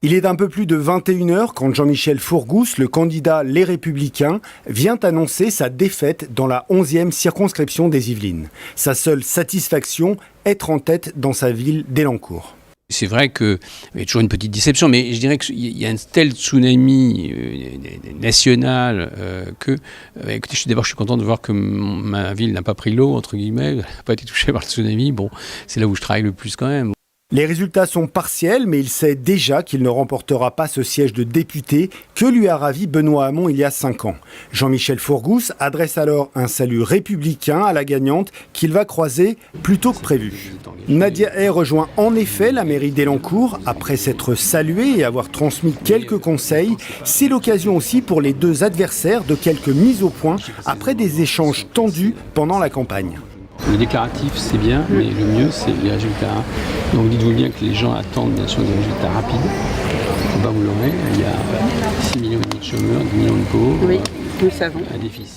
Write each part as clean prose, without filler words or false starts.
Il est d'un peu plus de 21h quand Jean-Michel Fourgousse, le candidat Les Républicains, vient annoncer sa défaite dans la 11e circonscription des Yvelines. Sa seule satisfaction, être en tête dans sa ville d'Elancourt. C'est vrai qu'il y a toujours une petite déception, mais je dirais qu'il y a un tel tsunami national que... écoutez, je suis content de voir que ma ville n'a pas pris l'eau, entre guillemets, n'a pas été touchée par le tsunami. Bon, c'est là où je travaille le plus quand même. Les résultats sont partiels, mais il sait déjà qu'il ne remportera pas ce siège de député que lui a ravi Benoît Hamon il y a 5 ans. Jean-Michel Fourgousse adresse alors un salut républicain à la gagnante qu'il va croiser plus tôt que prévu. Nadia Hay rejoint en effet la mairie d'Elancourt après s'être saluée et avoir transmis quelques conseils. C'est l'occasion aussi pour les deux adversaires de quelques mises au point après des échanges tendus pendant la campagne. Le déclaratif, c'est bien, mais le mieux, c'est les résultats. Donc dites-vous bien que les gens attendent bien sûr des résultats rapides. Vous l'aurez, il y a 6,5 millions de chômeurs, 10 millions de pauvres. Oui, nous le savons.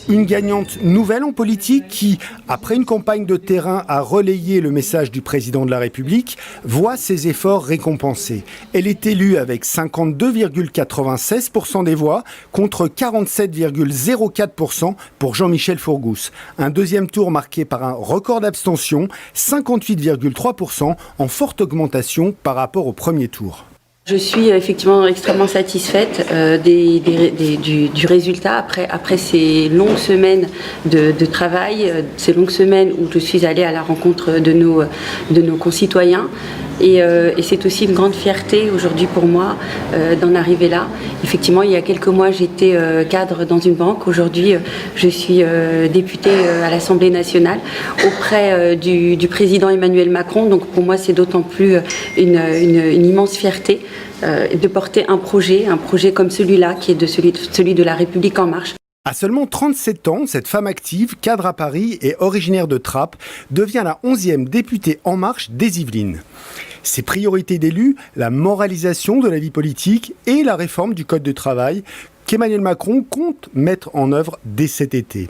Une gagnante nouvelle en politique qui, après une campagne de terrain à relayer le message du président de la République, voit ses efforts récompensés. Elle est élue avec 52,96% des voix contre 47,04% pour Jean-Michel Fourgousse. Un deuxième tour marqué par un record d'abstention, 58,3% en forte augmentation par rapport au premier tour. Je suis effectivement extrêmement satisfaite du résultat après ces longues semaines de travail, ces longues semaines où je suis allée à la rencontre de nos concitoyens. Et c'est aussi une grande fierté aujourd'hui pour moi d'en arriver là. Effectivement, il y a quelques mois, j'étais cadre dans une banque. Aujourd'hui, je suis députée à l'Assemblée nationale auprès du président Emmanuel Macron. Donc pour moi, c'est d'autant plus une immense fierté de porter un projet comme celui-là, qui est celui de la République en marche. À seulement 37 ans, cette femme active, cadre à Paris et originaire de Trappes, devient la 11e députée En Marche des Yvelines. Ses priorités d'élu, la moralisation de la vie politique et la réforme du Code du travail qu'Emmanuel Macron compte mettre en œuvre dès cet été.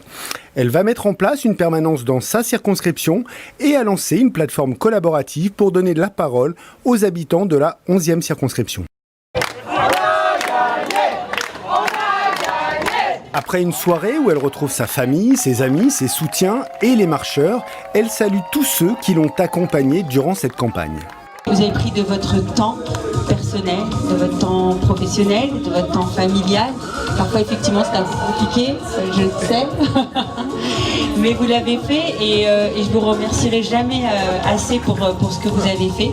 Elle va mettre en place une permanence dans sa circonscription et a lancé une plateforme collaborative pour donner de la parole aux habitants de la 11e circonscription. Après une soirée où elle retrouve sa famille, ses amis, ses soutiens et les marcheurs, elle salue tous ceux qui l'ont accompagnée durant cette campagne. Vous avez pris de votre temps personnel, de votre temps professionnel, de votre temps familial. Parfois, effectivement, c'est un peu compliqué, je le sais. Mais vous l'avez fait et je vous remercierai jamais assez pour ce que vous avez fait.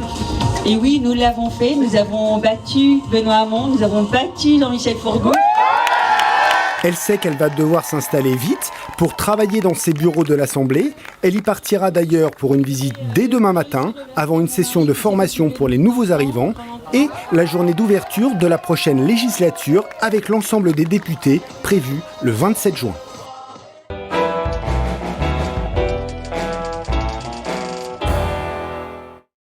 Et oui, nous l'avons fait. Nous avons battu Benoît Hamon, nous avons battu Jean-Michel Fourgousse. Elle sait qu'elle va devoir s'installer vite pour travailler dans ses bureaux de l'Assemblée. Elle y partira d'ailleurs pour une visite dès demain matin, avant une session de formation pour les nouveaux arrivants et la journée d'ouverture de la prochaine législature avec l'ensemble des députés prévue le 27 juin.